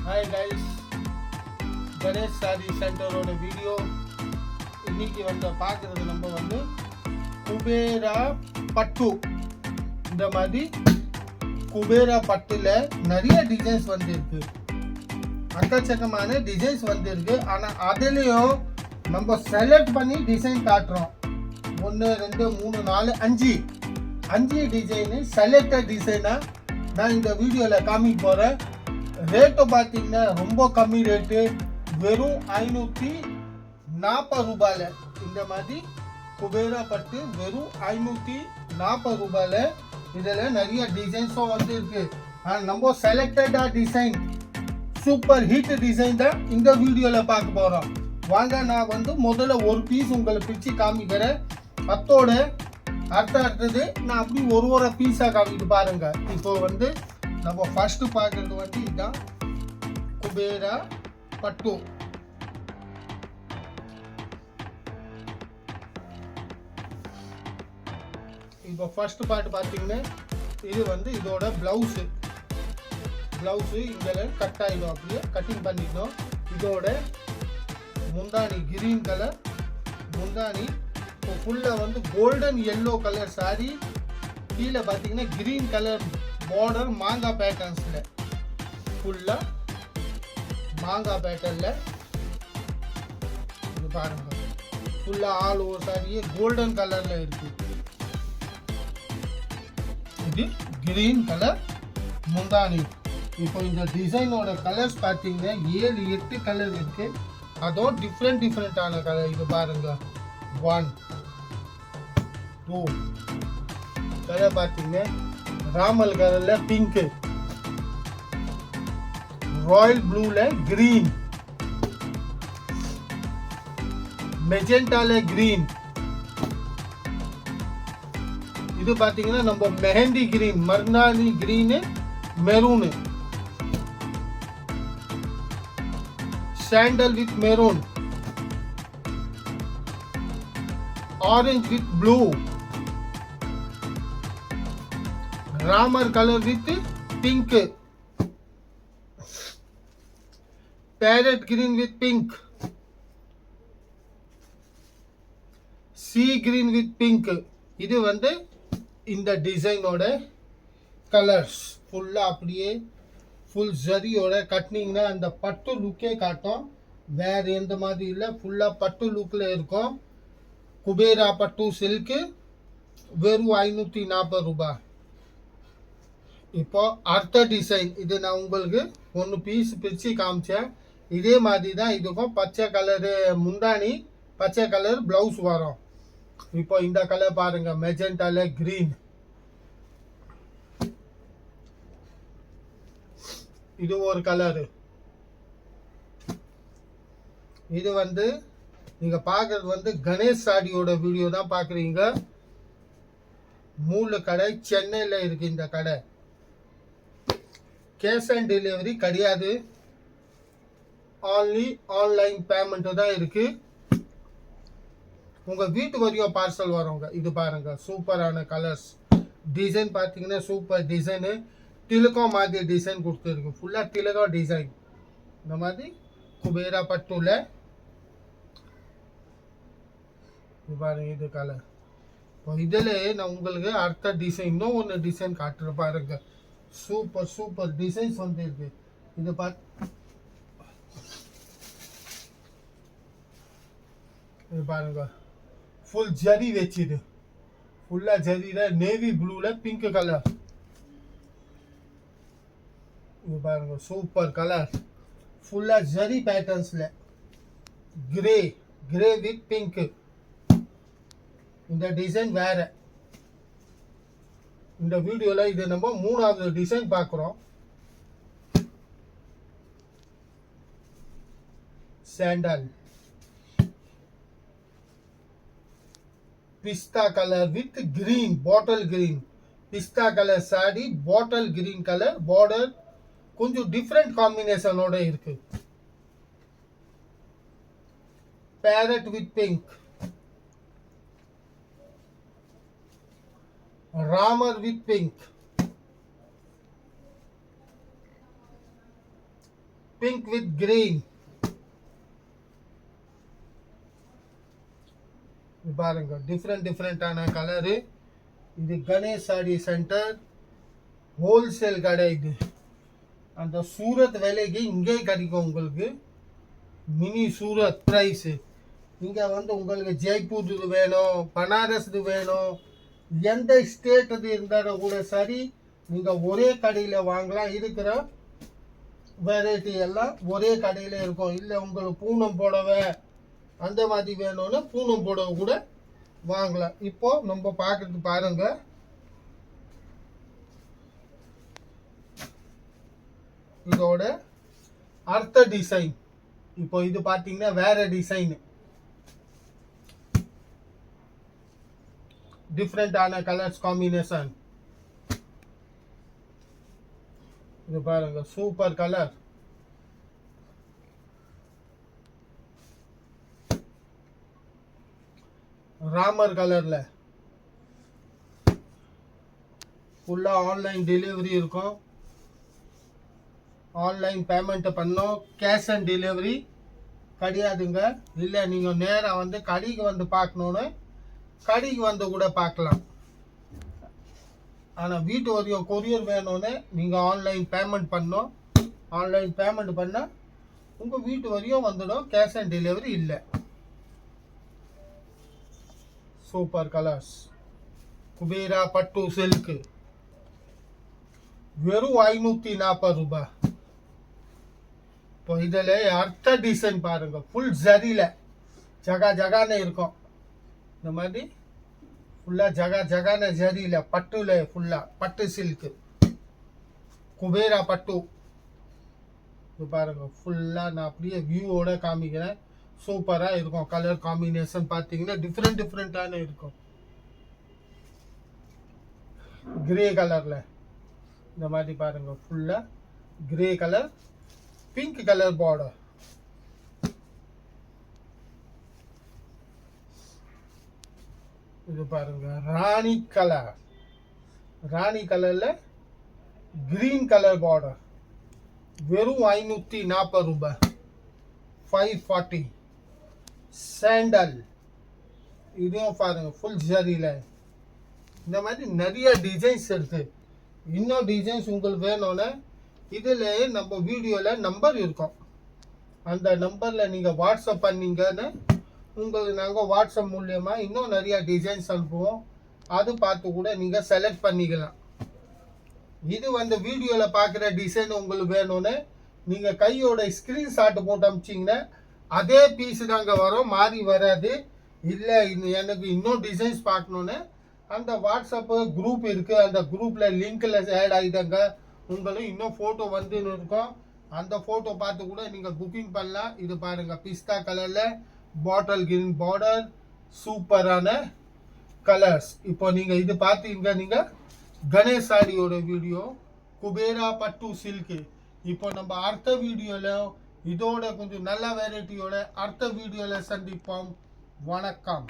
Hi guys, Ganesh sari சென்டரோட video இன்னைக்கு பார்க்குறது நம்ம குபேரா பட்டு. இந்த மாதிரி குபேரா பட்டுல நிறைய டிசைன்ஸ் இருக்கு, அக்கச்சக்கமான டிசைன்ஸ் இருக்கு. ஆனால் அதுலேயும் நம்ம செலக்ட் பண்ணி டிசைன் காட்டுறோம். 1 2 3 4 5 டிசைனு செலக்டட் டிசைனாக நான் இந்த வீடியோவில் காமிக்க போகிறேன். ரேட்டு பார்த்தீங்கன்னா ரொம்ப கம்மி ரேட்டு, வெறும் 540 ரூபாயில். இந்த மாதிரி குபேரா பட்டு வெறும் 540 ரூபாயில். இதில் நிறைய டிசைன்ஸும் இருக்கு. ஆனால் நம்ம செலக்டடாக டிசைன், சூப்பர் ஹிட் டிசைன் தான் இந்த வீடியோவில் பார்க்க போகிறோம். வாங்க, நான் முதல்ல ஒரு பீஸ் உங்களுக்கு பிரித்து காமிக்கிறேன். அத்தோட அடுத்தது நான் அப்படி ஒரு பீஸாக காமிட்டு பாருங்க. இப்போ நம்ம ஃபர்ஸ்ட் பார்க்கறது இதுதான் குபேரா பட்டு. இப்போ ஃபர்ஸ்ட் பார்ட் பார்த்தீங்கன்னா இது இதோட பிளவுஸு இங்கே கட் ஆகிடும், அப்படியே கட்டிங் பண்ணிக்கணும். இதோட முந்தானி கிரீன் கலர் முந்தானி, இப்போ ஃபுல்லாக கோல்டன் எல்லோ கலர் சாரி. கீழே பார்த்தீங்கன்னா கிரீன் கலர் பார்டர், மாங்காய் பேட்டர்ன்ஸில் ஃபுல்லாக மாங்காய் பேட்டர்னில் இது பாருங்க. ஃபுல்லாக ஆல் ஓவர் சாரியே கோல்டன் கலரில் இருக்கு. இது கிரீன் கலர் முந்தானி. இப்போ இந்த டிசைனோட கலர்ஸ் பார்த்தீங்கன்னா 7 8 கலர் இருக்கு. அதுவும் டிஃப்ரெண்டான கலர். இது பாருங்க, 1 2 கலர் பார்த்தீங்கன்னா ராமல் கலரில் பிங்க்கு, ராயல் ப்ளூவில் கிரீன், மெஜெண்டால கிரீன். இது பார்த்தீங்கன்னா நம்ம மெஹந்தி கிரீன், மர்னானி green, maroon, sandal with maroon, orange with blue, ராமர் colour with pink, parrot green with pink, sea green with pink. இது இந்த டிசைனோட கலர்ஸ். ஃபுல்லாக அப்படியே ஃபுல் ஜரியோட கட்டினீங்கன்னா அந்த பட்டு லுக்கே காட்டும். வேறு எந்த மாதிரி இல்லை, ஃபுல்லாக பட்டு லுக்கில் இருக்கும். குபேரா பட்டு சில்க்கு வெறும் 540 ரூபாய். இப்போ அடுத்த டிசைன், இது நான் உங்களுக்கு 1 பீஸ் பிரித்து காமிச்சேன். இதே மாதிரி தான் இதுக்கும் பச்சை கலரு முந்தானி, பச்சை கலர் ப்ளவுஸ் வரும். இப்போ இந்த கலர் பாருங்க, மெஜெண்டால கிரீன். இது ஒரு கலரு. இது நீங்க பார்க்கறது கணேஷ் சாடியோட வீடியோ தான் பார்க்குறீங்க. 3 கடை சென்னையில் இருக்கு. இந்த கடை கேஷ் ஆன் டெலிவரி கிடையாது, ஆன்லி ஆன்லைன் பேமெண்ட் தான் இருக்கு. உங்க வீட்டு வரையும் பார்சல் வருங்க. இது பாருங்க, சூப்பரான கலர்ஸ். டிசைன் பார்த்தீங்கன்னா சூப்பர் டிசைனு. திலகம் மாதிரி டிசைன் கொடுத்துருக்கு, ஃபுல்லாக திலகம் டிசைன். இந்த மாதிரி குபேரா பட்டுல இது பாருங்க, இது கலர். இப்போ இதில் நான் உங்களுக்கு அடுத்த டிசைன், இன்னும் 1 டிசைன் காட்டுறேன் பாருங்க. சூப்பர் டிசைன்ஸ் இருக்கு. இது இது பாருங்க, ஃபுல் ஜரி வச்சுது, ஃபுல்லாக ஜரியில் நேவி ப்ளூவில் பிங்க் கலர். இது பாருங்க, சூப்பர் கலர். ஃபுல்லாக ஜரி பேட்டர்ன்ஸில் கிரே வித் பிங்க். இந்த டிசைன் வேற. இந்த வீடியோவில் இது நம்ம 3வது டிசைன் பார்க்குறோம். Sandal pista colour with green, bottle green. Pista colour sari, bottle green colour border, கொஞ்சம் டிஃப்ரெண்ட் காம்பினேஷனோட இருக்கு. பேரட் வித் பிங்க், ராமர் with pink, pink with green. பாருங்க டிஃப்ரெண்டான கலரு. இது கணேஷ் சாரி சென்டர் ஹோல்சேல் கடை. இது அந்த சூரத் விலைக்கு இங்கே கிடைக்கும் உங்களுக்கு. Mini Surat price. இங்கே வந்து உங்களுக்கு ஜெய்ப்பூர் இது வேணும், பனாரஸ் இது வேணும், எந்த ஸ்டேட் இது இருந்தாலும் கூட சரி நீங்கள் ஒரே கடையில் வாங்கலாம். இருக்கிற வெரைட்டி எல்லாம் ஒரே கடையில் இருக்கும். இல்லை உங்களுக்கு பூனம் புடவை அந்த மாதிரி வேணும்னா பூனம் புடவை கூட வாங்கலாம். இப்போ நம்ம பார்க்கறது பாருங்க. இதோட அர்த்த டிசைன். இப்போ இது பார்த்தீங்கன்னா வேற டிசைன், டிஃப்ரெண்டான கலர்ஸ் காம்பினேஷன். இது பாருங்க சூப்பர் கலர். ராமர் கலர்ல ஃபுல்லா ஆன்லைன் டெலிவரி இருக்கும். ஆன்லைன் பேமெண்ட் பண்ணோம், கேஷ் ஆன் டெலிவரி கிடையாதுங்க. இல்லை நீங்கள் நேராக வந்து கடைக்கு வந்து பார்க்கணுன்னு கடைக்கு வந்து கூட பார்க்கலாம். ஆனால் வீட்டு வரையும் கொரியர் வேணும்னு நீங்கள் ஆன்லைன் பேமெண்ட் பண்ணோம். ஆன்லைன் பேமெண்ட் பண்ணால் உங்கள் வீட்டு வரையும் வந்துடும், கேஷ் ஆன் டெலிவரி இல்லை. Super colours. குபேரா பட்டு சில்க் வெறும் 540 ரூபாய். இப்போ இதில் அர்த்த டிசைன் பாருங்க. ஃபுல் ஜரியில் ஜகான்னு இருக்கும். இந்த மாதிரி ஃபுல்லாக ஜகான ஜரியில் பட்டுல ஃபுல்லாக பட்டு சில்க்கு குபேரா பட்டு. இது பாருங்க ஃபுல்லாக நான் அப்படியே வியூவோட காமிக்கிறேன். சூப்பராக இருக்கும். கலர் காம்பினேஷன் பார்த்தீங்கன்னா டிஃப்ரெண்டான இருக்கும். கிரே கலரில் இந்த மாதிரி பாருங்க ஃபுல்லாக grey colour, pink colour border. இது பாருங்க ராணி கலர். ராணி கலர்ல கிரீன் கலர் பார்டர். வெறும் 540 ரூபாய். 540. சாண்டல். இதுவும் பாருங்க ஃபுல் ஜரியில. இந்த மாதிரி நிறைய டிசைன்ஸ் இருக்கு. இன்னும் டிசைன்ஸ் உங்களுக்கு வேணும்னா இதில் நம்ம வீடியோவில் நம்பர் இருக்கும். அந்த நம்பரில் நீங்கள் வாட்ஸ்அப் பண்ணீங்கன்னு உங்களுக்கு நாங்கள் வாட்ஸ்அப் மூலியமாக இன்னும் நிறையா டிசைன்ஸ் அனுப்புவோம். அது பார்த்து கூட நீங்கள் செலக்ட் பண்ணிக்கலாம். இது வந்து வீடியோவில் பார்க்குற டிசைன் உங்களுக்கு வேணும்னு நீங்கள் கையோட ஸ்க்ரீன்ஷாட் போட்டு அனுப்பிச்சிங்கன்னா அதே பீஸு தாங்க வரும், மாறி வராது. இல்லை எனக்கு இன்னும் டிசைன்ஸ் பார்க்கணுன்னு அந்த வாட்ஸ்அப்பு குரூப் இருக்குது. அந்த குரூப்பில் லிங்க்கில் ஆட் ஆகிட்டாங்க. உங்களுக்கு இன்னும் ஃபோட்டோ வந்து இருக்கும். அந்த ஃபோட்டோ பார்த்து கூட நீங்கள் புக்கிங் பண்ணலாம். இது பாருங்கள் பிஸ்தா கலரில் பாட்டில் கிரீன் பார்டர். சூப்பரான கலர்ஸ். இப்போ நீங்கள் இது பார்த்தீங்க. நீங்கள் கணேஷ் சாரியோட வீடியோ குபேரா பட்டு சில்க்கு. இப்போ நம்ம அடுத்த வீடியோவில் இதோட கொஞ்சம் நல்ல வெரைட்டியோட அடுத்த வீடியோவில் சந்திப்போம். வணக்கம்.